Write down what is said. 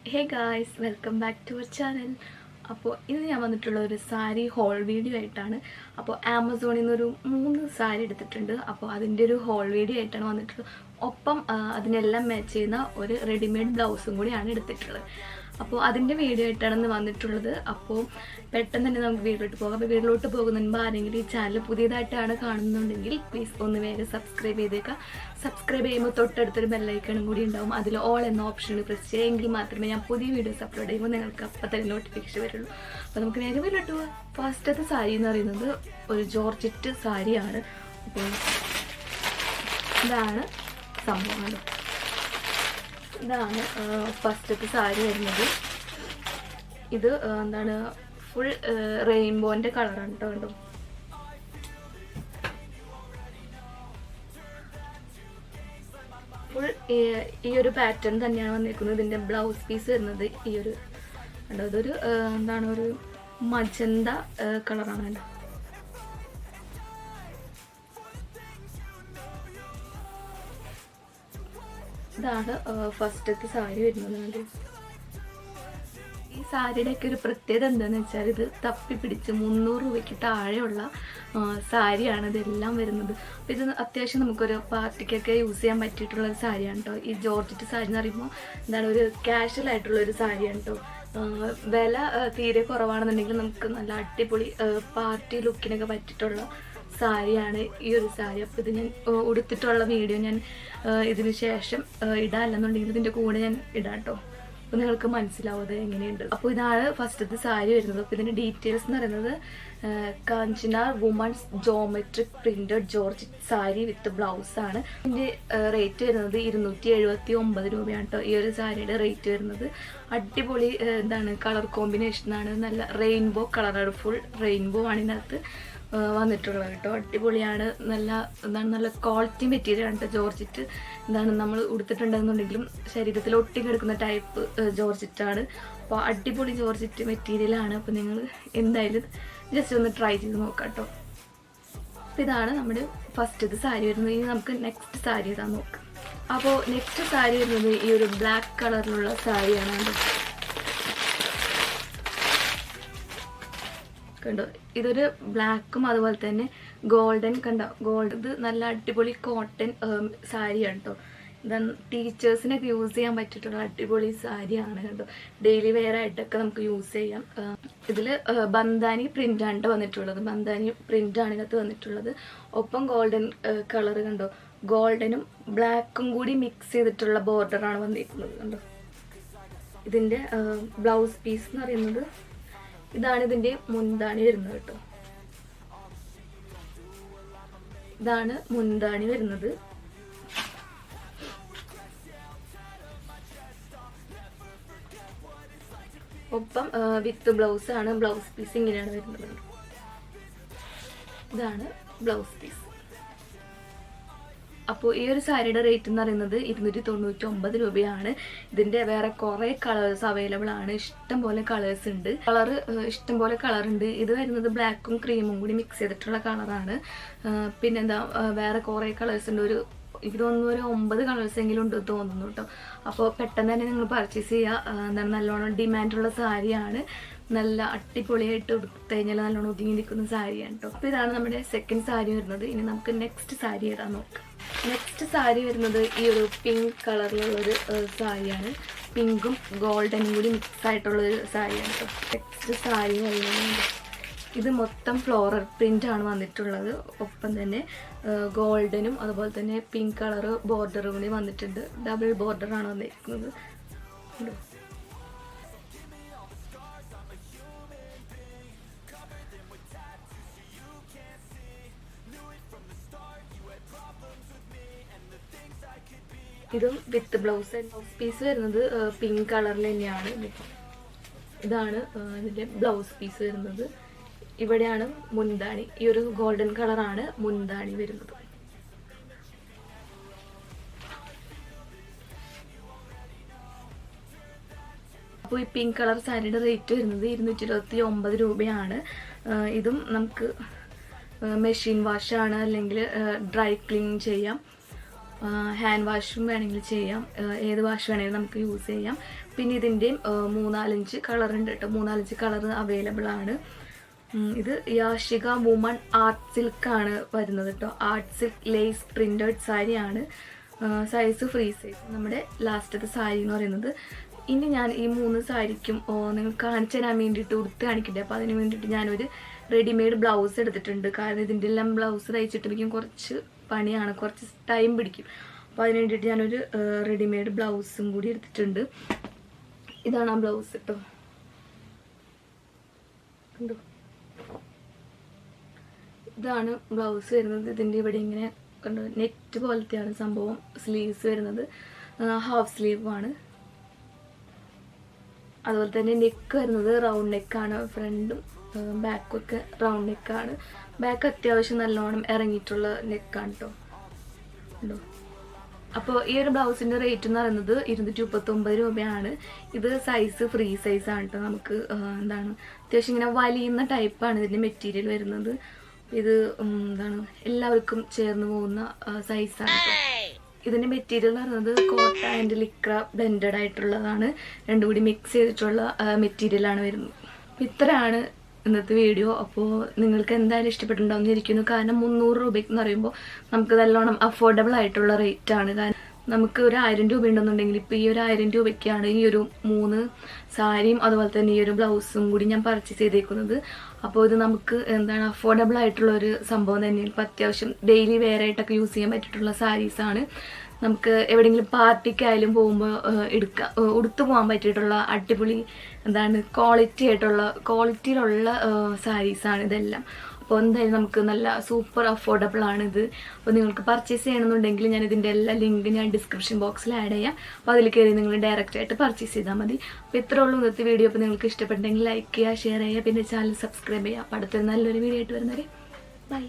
Hey guys, welcome back to our channel. അപ്പോൾ ഇന്ന് ഞാൻ വന്നിട്ടുള്ള ഒരു സാരി ഹോൾ വീഡിയോ ആയിട്ടാണ്. അപ്പോൾ ആമസോണിൽ നിന്നൊരു 3 സാരി എടുത്തിട്ടുണ്ട്. അപ്പോൾ അതിൻ്റെ ഒരു ഹോൾ വീഡിയോ ആയിട്ടാണ് വന്നിട്ടുള്ളത്. ഒപ്പം അതിനെല്ലാം മാച്ച് ചെയ്യുന്ന ഒരു റെഡിമെയ്ഡ് ബ്ലൗസും കൂടിയാണ് എടുത്തിട്ടുള്ളത്. അപ്പോൾ അതിൻ്റെ വീഡിയോ ആയിട്ടാണ് ഇന്ന് വന്നിട്ടുള്ളത്. അപ്പോൾ പെട്ടെന്ന് തന്നെ നമുക്ക് വീട്ടിലോട്ട് പോകാം. അപ്പോൾ വീട്ടിലോട്ട് പോകുന്നതിന് മുമ്പ് ആരെങ്കിലും ഈ ചാനൽ പുതിയതായിട്ടാണ് കാണുന്നുണ്ടെങ്കിൽ പ്ലീസ് ഒന്ന് വേഗം സബ്സ്ക്രൈബ് ചെയ്തേക്കാം. സബ്സ്ക്രൈബ് ചെയ്യുമ്പോൾ തൊട്ടടുത്തൊരു ബെല്ലൈക്കണും കൂടി ഉണ്ടാവും. അതിൽ ഓൾ എന്ന ഓപ്ഷൻ പ്രസ് ചെയ്യുമെങ്കിൽ മാത്രമേ ഞാൻ പുതിയ വീഡിയോസ് അപ്ലോഡ് ചെയ്യുമ്പോൾ നിങ്ങൾക്ക് അപ്പം തന്നെ നോട്ടിഫിക്കേഷൻ വരുള്ളൂ. അപ്പോൾ നമുക്ക് വേഗം വീട്ടിലോട്ട് പോകാം. ഫസ്റ്റത്തെ സാരി എന്ന് പറയുന്നത് ഒരു ജോർജറ്റ് സാരിയാണ്. അപ്പോൾ ഇതാണ് സംഭവം. ഇതാണ് ഫസ്റ്റത്തെ സാരി വരുന്നത്. ഇത് എന്താണ് ഫുൾ റെയിൻബോന്റെ കളറാണ് കേട്ടോ. ഫുൾ ഈ ഒരു പാറ്റേൺ തന്നെയാണ് വന്നിരിക്കുന്നത്. ഇതിന്റെ ബ്ലൗസ് പീസ് വരുന്നത് ഈ ഒരു കണ്ടോ, ഇതൊരു എന്താണ് ഒരു മജന്ത കളറാണ് കേട്ടോ. ഇതാണ് ഫസ്റ്റത്തെ സാരി വരുന്നത്. ഈ സാരിയുടെയൊക്കെ ഒരു പ്രത്യേകത എന്താണെന്ന് വെച്ചാൽ ഇത് തപ്പി പിടിച്ച് 300 രൂപയ്ക്ക് താഴെയുള്ള സാരിയാണ് ഇതെല്ലാം വരുന്നത്. അപ്പോൾ ഇത് അത്യാവശ്യം നമുക്കൊരു പാർട്ടിക്കൊക്കെ യൂസ് ചെയ്യാൻ പറ്റിയിട്ടുള്ള ഒരു സാരിയാണ് കേട്ടോ. ഈ ജോർജറ്റ് സാരി എന്ന് പറയുമ്പോൾ എന്താണ് ഒരു കാഷ്വൽ ആയിട്ടുള്ള ഒരു സാരിയാണ് കേട്ടോ. വില തീരെ കുറവാണെന്നുണ്ടെങ്കിൽ നമുക്ക് നല്ല അടിപൊളി പാർട്ടി ലുക്കിനൊക്കെ പറ്റിയിട്ടുള്ള സാരിയാണ് ഈ ഒരു സാരി. അപ്പോൾ ഇത് ഞാൻ ഉടുത്തിട്ടുള്ള വീഡിയോ ഞാൻ ഇതിന് ശേഷം ഇടാല്ലെന്നുണ്ടെങ്കിൽ ഇതിൻ്റെ കൂടെ ഞാൻ ഇടാം കേട്ടോ. അപ്പോൾ നിങ്ങൾക്ക് മനസ്സിലാവും അത് എങ്ങനെയുണ്ട്. അപ്പോൾ ഇതാണ് ഫസ്റ്റത്തെ സാരി വരുന്നത്. അപ്പോൾ ഇതിൻ്റെ ഡീറ്റെയിൽസ് എന്ന് പറയുന്നത് Kanchinar women's geometric printed georgette sari with blouse ആണ്. ഇതിൻ്റെ റേറ്റ് വരുന്നത് 279 രൂപയാണ് കേട്ടോ. ഈ ഒരു സാരിയുടെ റേറ്റ് വരുന്നത്. അടിപൊളി എന്താണ് കളർ കോമ്പിനേഷനാണ്. നല്ല റെയിൻബോ കളറാണ്. ഫുൾ റെയിൻബോ ആണ് ഇതിനകത്ത് വന്നിട്ടുള്ളത് കേട്ടോ. അടിപൊളിയാണ്. നല്ല എന്താണ് നല്ല ക്വാളിറ്റി മെറ്റീരിയലാണ് കേട്ടോ ജോർജറ്റ്. എന്താണ് നമ്മൾ ഉടുത്തിട്ടുണ്ടെന്നുണ്ടെങ്കിലും ശരീരത്തിൽ ഒട്ടിക്കെടുക്കുന്ന ടൈപ്പ് ജോർജറ്റാണ്. അപ്പോൾ അടിപൊളി ജോർജറ്റ് മെറ്റീരിയലാണ്. അപ്പോൾ നിങ്ങൾ എന്തായാലും ജസ്റ്റ് ഒന്ന് ട്രൈ ചെയ്ത് നോക്കാം കേട്ടോ. അപ്പോൾ ഇതാണ് നമ്മുടെ ഫസ്റ്റത്തെ സാരി വരുന്നത്. ഇനി നമുക്ക് നെക്സ്റ്റ് സാരി ഇതാ നോക്കാം. അപ്പോൾ നെക്സ്റ്റ് സാരി വരുന്നത് ഈ ഒരു ബ്ലാക്ക് കളറിലുള്ള സാരിയാണ് കേട്ടോ. കണ്ടോ, ഇതൊരു ബ്ലാക്കും അതുപോലെ തന്നെ ഗോൾഡൻ കണ്ടോ, ഗോൾഡ്. ഇത് നല്ല അടിപൊളി കോട്ടൺ സാരിയാണ് കേട്ടോ. ഇതാണ് ടീച്ചേഴ്സിനൊക്കെ യൂസ് ചെയ്യാൻ പറ്റിയിട്ടുള്ള അടിപൊളി സാരിയാണ് കേട്ടോ. ഡെയിലി വെയർ ആയിട്ടൊക്കെ നമുക്ക് യൂസ് ചെയ്യാം. ഇതിൽ ബന്ധാനി പ്രിൻ്റാണ് വന്നിട്ടുള്ളത്. ബന്ധാനി പ്രിൻ്റാണ് ഇതിനകത്ത് വന്നിട്ടുള്ളത്. ഒപ്പം ഗോൾഡൻ കളർ കണ്ടോ, ഗോൾഡനും ബ്ലാക്കും കൂടി മിക്സ് ചെയ്തിട്ടുള്ള ബോർഡറാണ് വന്നിരിക്കുന്നത് കണ്ടോ. ഇതിൻ്റെ ബ്ലൗസ് പീസ് എന്ന് പറയുന്നത് ഇതാണ്. ഇതിൻ്റെ മുന്താണി വരുന്നത് കേട്ടോ. ഇതാണ് മുന്താണി വരുന്നത്. ഒപ്പം വിത്ത് ബ്ലൗസ് ആണ്. ബ്ലൗസ് പീസ് ഇങ്ങനെയാണ് വരുന്നത്. ഇതാണ് ബ്ലൗസ് പീസ്. അപ്പോൾ ഈ ഒരു സാരിയുടെ റേറ്റ് എന്ന് പറയുന്നത് 299 രൂപയാണ്. ഇതിൻ്റെ വേറെ കുറേ കളേഴ്സ് അവൈലബിൾ ആണ്. ഇഷ്ടംപോലെ കളേഴ്സ് ഉണ്ട്. ഇഷ്ടംപോലെ കളർ ഉണ്ട്. ഇത് വരുന്നത് ബ്ലാക്കും ക്രീമും കൂടി മിക്സ് ചെയ്തിട്ടുള്ള കളറാണ്. പിന്നെന്താ വേറെ കുറേ കളേഴ്സ് ഉണ്ട്. എനിക്ക് തോന്നുന്നു ഒരു 9 കളേഴ്സ് എങ്കിലും ഉണ്ട് തോന്നുന്നു കേട്ടോ. അപ്പോൾ പെട്ടെന്ന് തന്നെ നിങ്ങൾ പർച്ചേസ് ചെയ്യുക. എന്താണ് നല്ലോണം ഡിമാൻഡുള്ള സാരിയാണ്. നല്ല അടിപൊളിയായിട്ട് എടുത്തു കഴിഞ്ഞാൽ നല്ലോണം ഒതുങ്ങി നിൽക്കുന്ന സാരിയാണ് കേട്ടോ. അപ്പോൾ ഇതാണ് നമ്മുടെ സെക്കൻഡ് സാരി വരുന്നത്. ഇനി നമുക്ക് നെക്സ്റ്റ് സാരി ഏതാ നോക്കാം. നെക്സ്റ്റ് സാരി വരുന്നത് ഈ ഒരു പിങ്ക് കളറിലുള്ളൊരു സാരിയാണ്. പിങ്കും ഗോൾഡനും കൂടി മിക്സ് ആയിട്ടുള്ളൊരു സാരിയാണ് കേട്ടോ. നെക്സ്റ്റ് സാരി വരുന്നത് ഇത് മൊത്തം ഫ്ലോറൽ പ്രിന്റ് ആണ് വന്നിട്ടുള്ളത്. ഒപ്പം തന്നെ ഗോൾഡനും അതുപോലെ തന്നെ പിങ്ക് കളർ ബോർഡറും കൂടി വന്നിട്ടുണ്ട്. ഡബിൾ ബോർഡറാണ് വന്നിരിക്കുന്നത്. ഇതും വിത്ത് ബ്ലൗസ്. ബ്ലൗസ് പീസ് വരുന്നത് പിങ്ക് കളറിൽ തന്നെയാണ്. ഇതാണ് ഇതിൻ്റെ ബ്ലൗസ് പീസ് വരുന്നത്. ഇവിടെയാണ് മുന്താണി. ഈ ഒരു ഗോൾഡൻ കളറാണ് മുന്താണി വരുന്നത്. അപ്പോൾ ഈ പിങ്ക് കളർ സാരിയുടെ റേറ്റ് വരുന്നത് 229 രൂപയാണ്. ഇതും നമുക്ക് മെഷീൻ വാഷാണ് അല്ലെങ്കിൽ ഡ്രൈ ക്ലീൻ ചെയ്യാം. ഹാൻഡ് വാഷും വേണമെങ്കിൽ ചെയ്യാം, ഏത് വാഷ് വേണമെങ്കിലും നമുക്ക് യൂസ് ചെയ്യാം. പിന്നെ ഇതിൻ്റെയും 3-4 കളറുണ്ട് കേട്ടോ, 3-4 കളർ അവൈലബിൾ ആണ്. ഇത് യാഷിക വുമൺ ആർട്ട് സിൽക്കാണ് വരുന്നത് കേട്ടോ. ആർട്ട് സിൽക്ക് ലേസ് പ്രിൻറ്റഡ് സാരിയാണ്. Size free size. നമ്മുടെ ലാസ്റ്റത്തെ സാരി എന്ന് പറയുന്നത്. ഇനി ഞാൻ ഈ 3 സാരിക്കും നിങ്ങൾക്ക് കാണിച്ചു തരാൻ വേണ്ടിയിട്ട് ഉടുത്ത് കാണിക്കട്ടെ. അപ്പോൾ അതിന് വേണ്ടിയിട്ട് ഞാനൊരു റെഡിമെയ്ഡ് ബ്ലൗസ് എടുത്തിട്ടുണ്ട്. കാരണം ഇതിൻ്റെ എല്ലാം ബ്ലൗസ് തയ്ച്ചിട്ടുണ്ടെങ്കിൽ കുറച്ച് പണിയാണ്, കുറച്ച് ടൈം പിടിക്കും. അപ്പോൾ അതിന് വേണ്ടിയിട്ട് ഞാനൊരു റെഡിമെയ്ഡ് ബ്ലൗസും കൂടി എടുത്തിട്ടുണ്ട്. ഇതാണ് ആ ബ്ലൗസ് കേട്ടോ, കണ്ടോ. ഇതാണ് ബ്ലൗസ് വരുന്നത്. ഇതിൻ്റെ ഇവിടെ ഇങ്ങനെ കണ്ടോ നെറ്റ് പോലത്തെയാണ് സംഭവം. സ്ലീവ്സ് വരുന്നത് ഹാഫ് സ്ലീവ് ആണ്. അതുപോലെ തന്നെ നെക്ക് വരുന്നത് റൗണ്ട് നെക്കാണ്. ഫ്രണ്ടും ബാക്കും ഒക്കെ റൗണ്ട് നെക്കാണ്. ബാക്ക് അത്യാവശ്യം നല്ലോണം ഇറങ്ങിയിട്ടുള്ള നെക്കാണ് കേട്ടോ, ഉണ്ടോ. അപ്പോൾ ഈ ഒരു ബ്ലൗസിൻ്റെ റേറ്റ് എന്ന് പറയുന്നത് 239 രൂപയാണ്. ഇത് സൈസ് ഫ്രീ സൈസാണ് കേട്ടോ. നമുക്ക് എന്താണ് അത്യാവശ്യം ഇങ്ങനെ വലിയുന്ന ടൈപ്പാണ് ഇതിൻ്റെ മെറ്റീരിയൽ വരുന്നത്. ഇത് എന്താണ് എല്ലാവർക്കും ചേർന്ന് പോകുന്ന സൈസാണ് കേട്ടോ. ഇതിൻ്റെ മെറ്റീരിയൽ എന്ന് പറയുന്നത് കോട്ട ആൻഡ് ലിക്ര ബ്ലെൻഡഡ് ആയിട്ടുള്ളതാണ്. രണ്ടും കൂടി മിക്സ് ചെയ്തിട്ടുള്ള മെറ്റീരിയലാണ് വരുന്നത്. അപ്പോൾ ഇത്രയാണ് ഇന്നത്തെ വീഡിയോ. അപ്പോൾ നിങ്ങൾക്ക് എന്തായാലും ഇഷ്ടപ്പെട്ടിട്ടുണ്ടാവും ഇരിക്കുന്നു. കാരണം 300 രൂപയ്ക്ക് എന്ന് പറയുമ്പോൾ നമുക്ക് നല്ലോണം അഫോർഡബിൾ ആയിട്ടുള്ള റേറ്റാണ്. കാരണം നമുക്ക് ഒരു 1000 രൂപ ഉണ്ടെന്നുണ്ടെങ്കിൽ ഇപ്പോൾ ഈ ഒരു 1000 രൂപയ്ക്കാണ് ഈ ഒരു 3 സാരിയും അതുപോലെ തന്നെ ഈ ഒരു ബ്ലൗസും കൂടി ഞാൻ പർച്ചേസ് ചെയ്തേക്കുന്നത്. അപ്പോൾ ഇത് നമുക്ക് എന്താണ് അഫോർഡബിൾ ആയിട്ടുള്ള ഒരു സംഭവം തന്നെയാണ്. ഇപ്പോൾ അത്യാവശ്യം ഡെയിലി വെയർ ആയിട്ടൊക്കെ യൂസ് ചെയ്യാൻ പറ്റിയിട്ടുള്ള സാരീസാണ്. നമുക്ക് എവിടെയെങ്കിലും പാർട്ടിക്കായാലും പോകുമ്പോൾ ഉടുത്തു പോകാൻ പറ്റിയിട്ടുള്ള അടിപൊളി എന്താണ് ക്വാളിറ്റിയിലുള്ള സാരീസാണ് ഇതെല്ലാം. അപ്പോൾ എന്തായാലും നമുക്ക് നല്ല സൂപ്പർ അഫോർഡബിൾ ആണിത്. അപ്പോൾ നിങ്ങൾക്ക് പർച്ചേസ് ചെയ്യണമെന്നുണ്ടെങ്കിൽ ഞാൻ ഇതിൻ്റെ എല്ലാ ലിങ്ക് ഞാൻ ഡിസ്ക്രിപ്ഷൻ ബോക്സിൽ ആഡ് ചെയ്യാം. അപ്പോൾ അതിൽ കയറി നിങ്ങൾ ഡയറക്റ്റ് ആയിട്ട് പർച്ചേസ് ചെയ്താൽ മതി. അപ്പോൾ ഇത്രേ ഉള്ളൂ ഇന്നത്തെ വീഡിയോ. അപ്പോൾ നിങ്ങൾക്ക് ഇഷ്ടപ്പെട്ടെങ്കിൽ ലൈക്ക് ചെയ്യുക, ഷെയർ ചെയ്യുക, പിന്നെ ചാനൽ സബ്സ്ക്രൈബ് ചെയ്യുക. അപ്പോൾ അടുത്തൊരു നല്ലൊരു വീഡിയോ ആയിട്ട് വരുന്നവരെ ബൈ.